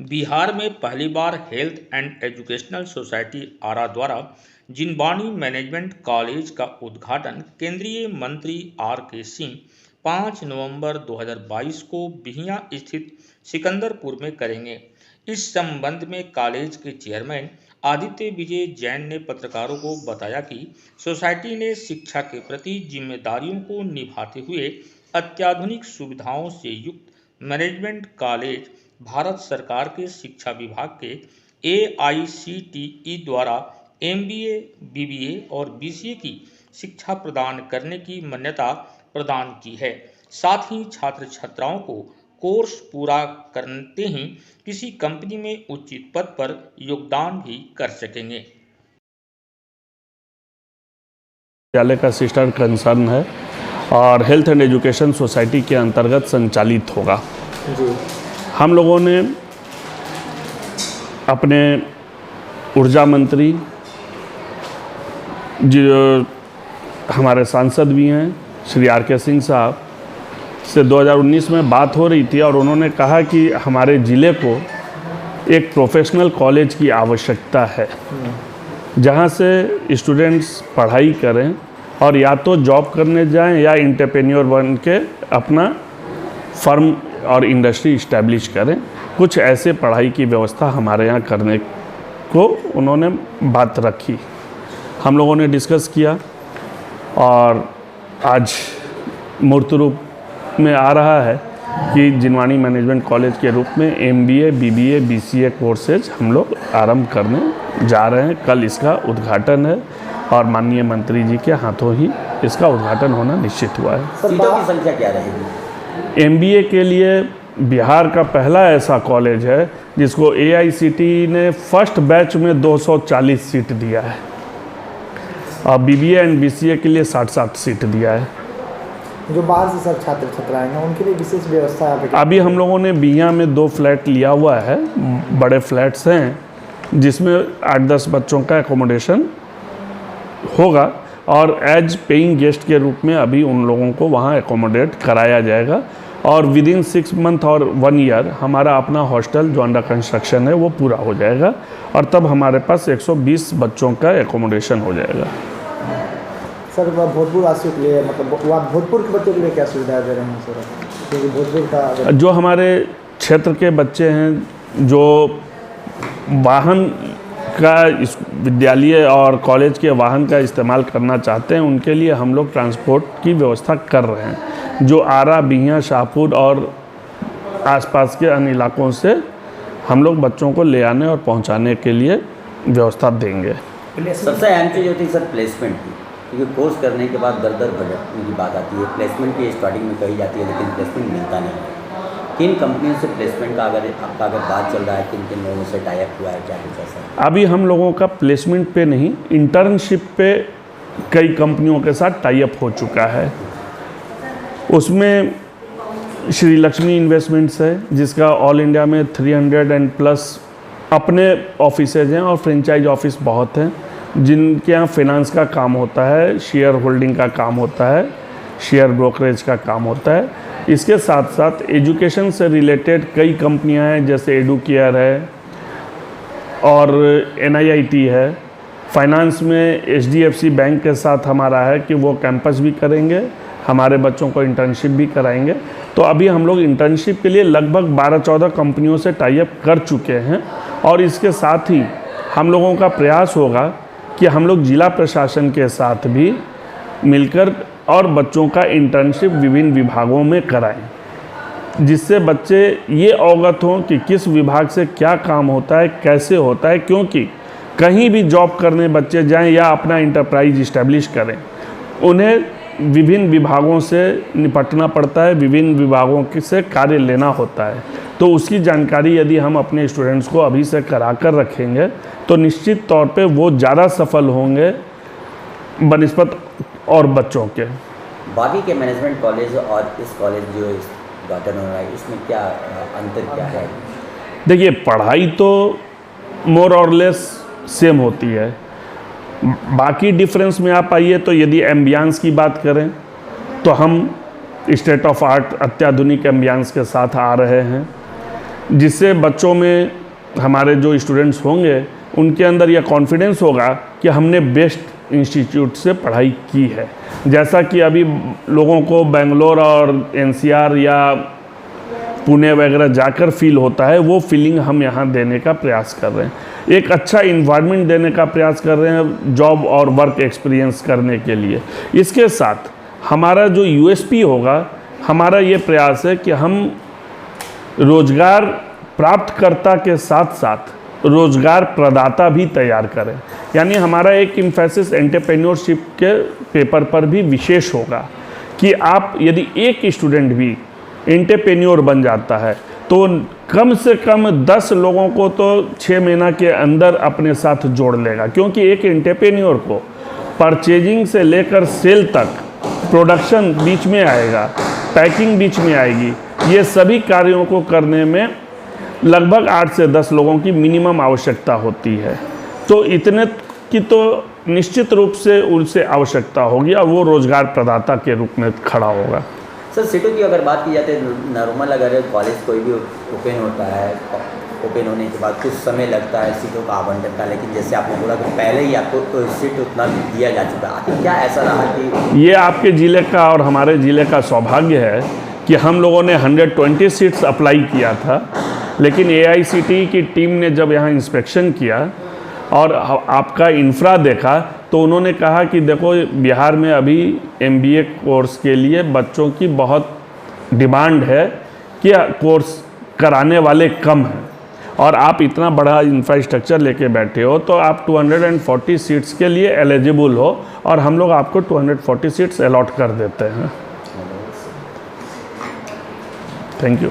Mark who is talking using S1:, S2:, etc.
S1: बिहार में पहली बार health and educational society आरा द्वारा जिनवानी मैनेजमेंट कॉलेज का उद्घाटन केंद्रीय मंत्री आर के सिंह 5 नवंबर 2022 को बिहियां स्थित सिकंदरपुर में करेंगे। इस संबंध में कॉलेज के चेयरमैन आदित्य विजय जैन ने पत्रकारों को बताया कि सोसाइटी ने शिक्षा के प्रति जिम्मेदारियों को निभाते हुए अत्याधुनिक सुविधाओं से युक्त मैनेजमेंट कॉलेज भारत सरकार के शिक्षा विभाग के AICTE द्वारा MBA, BBA और BCA की शिक्षा प्रदान करने की मान्यता प्रदान की है। साथ ही छात्र छात्राओं को कोर्स पूरा करते ही किसी कंपनी में उचित पद पर योगदान भी कर सकेंगे।
S2: विद्यालय का सिस्टर कंसर्न है और हेल्थ एंड एजुकेशन सोसाइटी के अंतर्गत संचालित होगा। हम लोगों ने अपने ऊर्जा मंत्री जो हमारे सांसद भी हैं श्री RK सिंह साहब से 2019 में बात हो रही थी और उन्होंने कहा कि हमारे ज़िले को एक प्रोफेशनल कॉलेज की आवश्यकता है जहां से स्टूडेंट्स पढ़ाई करें और या तो जॉब करने जाएं या एंटरप्रेन्योर बन के अपना फर्म और इंडस्ट्री इस्टेब्लिश करें। कुछ ऐसे पढ़ाई की व्यवस्था हमारे यहाँ करने को उन्होंने बात रखी। हम लोगों ने डिस्कस किया और आज मूर्त रूप में आ रहा है कि जिनवानी मैनेजमेंट कॉलेज के रूप में MBA, BBA, BCA कोर्सेज हम लोग आरंभ करने जा रहे हैं। कल इसका उद्घाटन है और माननीय मंत्री जी के हाथों ही इसका उद्घाटन होना निश्चित हुआ है।
S3: सीटों की संख्या क्या रहेगी?
S2: MBA के लिए बिहार का पहला ऐसा कॉलेज है जिसको AICTE ने फर्स्ट बैच में 240 सीट दिया है और BBA एंड BCA के लिए 60-60 सीट दिया है।
S4: जो बाहर से सब छात्र छात्राएं हैं उनके लिए विशेष व्यवस्था है?
S2: अभी हम लोगों ने बिहियां में 2 फ्लैट लिया हुआ है, बड़े फ्लैट्स हैं जिसमें 8-10 बच्चों का एकोमोडेशन होगा और एज पेइंग गेस्ट के रूप में अभी उन लोगों को वहाँ एकोमोडेट कराया जाएगा और विदिन 6 मंथ और 1 ईयर हमारा अपना हॉस्टल जो अंडर कंस्ट्रक्शन है वो पूरा हो जाएगा और तब हमारे पास 120 बच्चों का एकोमोडेशन हो जाएगा।
S4: सर भोजपुर वासियों के लिए मतलब भोजपुर के बच्चों के लिए क्या सुविधा दे रहे हैं सर? क्योंकि भोजपुर का
S2: जो हमारे क्षेत्र के बच्चे हैं जो वाहन का इस विद्यालय और कॉलेज के वाहन का इस्तेमाल करना चाहते हैं उनके लिए हम लोग ट्रांसपोर्ट की व्यवस्था कर रहे हैं। जो आरा, बिहियां, शाहपुर और आसपास के अन्य इलाकों से हम लोग बच्चों को ले आने और पहुंचाने के लिए व्यवस्था देंगे।
S3: सबसे अहम चीज़ होती है सर प्लेसमेंट की, क्योंकि कोर्स करने के बाद दर बजट की बात आती है। प्लेसमेंट की स्टार्टिंग में कही जाती है लेकिन प्लेसमेंट मिलता नहीं है। किन कंपनियों से प्लेसमेंट का अगर बात चल रहा है, किन किन लोगों से टाई अप हुआ है, क्या कुछ ऐसा?
S2: अभी हम लोगों का प्लेसमेंट पे नहीं, इंटर्नशिप पे कई कंपनियों के साथ टाई अप हो चुका है। उसमें श्री लक्ष्मी इन्वेस्टमेंट्स है जिसका ऑल इंडिया में 300+ अपने ऑफिसेज हैं और फ्रेंचाइज ऑफिस बहुत हैं जिनके यहाँ फाइनेंस का काम होता है, शेयर होल्डिंग का काम होता है, शेयर ब्रोकरेज का काम होता है। इसके साथ साथ एजुकेशन से रिलेटेड कई कंपनियां हैं जैसे एडुकेयर है और NIIT है। फाइनेंस में HDFC बैंक के साथ हमारा है कि वो कैंपस भी करेंगे, हमारे बच्चों को इंटर्नशिप भी कराएंगे। तो अभी हम लोग इंटर्नशिप के लिए लगभग 12-14 कंपनियों से टाई अप कर चुके हैं और इसके साथ ही हम लोगों का प्रयास होगा कि हम लोग जिला प्रशासन के साथ भी मिलकर और बच्चों का इंटर्नशिप विभिन्न विभागों में कराएं जिससे बच्चे ये अवगत हों कि किस विभाग से क्या काम होता है, कैसे होता है। क्योंकि कहीं भी जॉब करने बच्चे जाएं या अपना इंटरप्राइज इस्टेब्लिश करें, उन्हें विभिन्न विभागों से निपटना पड़ता है, विभिन्न विभागों से कार्य लेना होता है। तो उसकी जानकारी यदि हम अपने स्टूडेंट्स को अभी से करा कर रखेंगे तो निश्चित तौर पे वो ज़्यादा सफल होंगे बनिस्बत और बच्चों के।
S3: बाकी के मैनेजमेंट कॉलेज और इस कॉलेज जो उद्घाटन हो रहा है इसमें क्या अंतर क्या है?
S2: देखिए, पढ़ाई तो मोर और लेस सेम होती है। बाकी डिफरेंस में आप आइए तो यदि एम्बियंस की बात करें तो हम स्टेट ऑफ आर्ट अत्याधुनिक एम्बियंस के साथ आ रहे हैं। जिससे बच्चों में, हमारे जो स्टूडेंट्स होंगे उनके अंदर यह कॉन्फिडेंस होगा कि हमने बेस्ट इंस्टीट्यूट से पढ़ाई की है। जैसा कि अभी लोगों को बेंगलोर और एनसीआर या पुणे वगैरह जाकर फील होता है, वो फीलिंग हम यहाँ देने का प्रयास कर रहे हैं। एक अच्छा इन्वायरमेंट देने का प्रयास कर रहे हैं जॉब और वर्क एक्सपीरियंस करने के लिए। इसके साथ हमारा जो यूएसपी होगा, हमारा ये प्रयास है कि हम रोजगार प्राप्तकर्ता के साथ साथ रोजगार प्रदाता भी तैयार करें। यानी हमारा एक एम्फेसिस एंटरप्रेन्योरशिप के पेपर पर भी विशेष होगा कि आप यदि एक स्टूडेंट भी एंटरप्रेन्योर बन जाता है तो कम से कम 10 लोगों को तो 6 महीना के अंदर अपने साथ जोड़ लेगा। क्योंकि एक एंटरप्रेन्योर को परचेजिंग से लेकर सेल तक, प्रोडक्शन बीच में आएगा, पैकिंग बीच में आएगी, ये सभी कार्यों को करने में लगभग 8 से 10 लोगों की मिनिमम आवश्यकता होती है। तो इतने की तो निश्चित रूप से उनसे आवश्यकता होगी और वो रोजगार प्रदाता के रूप में खड़ा होगा।
S3: सर सीटों की अगर बात की जाती है, नॉर्मल अगर कॉलेज कोई भी ओपन होता है, ओपन होने के बाद कुछ समय लगता है सीटों का आवंटन का, लेकिन जैसे आपने बोला कि पहले ही आपको सीट उतना दिया जा चुका है, आखिर क्या ऐसा रहा कि
S2: ये आपके ज़िले का और हमारे ज़िले का सौभाग्य है कि हम लोगों ने 120 सीट्स अप्लाई किया था, लेकिन AICTE की टीम ने जब यहाँ इंस्पेक्शन किया और आपका इंफ्रा देखा तो उन्होंने कहा कि देखो बिहार में अभी MBA कोर्स के लिए बच्चों की बहुत डिमांड है कि कोर्स कराने वाले कम हैं और आप इतना बड़ा इंफ्रास्ट्रक्चर लेके बैठे हो तो आप 240 सीट्स के लिए एलिजिबल हो और हम लोग आपको 240 सीट्स अलॉट कर देते हैं। Thank you.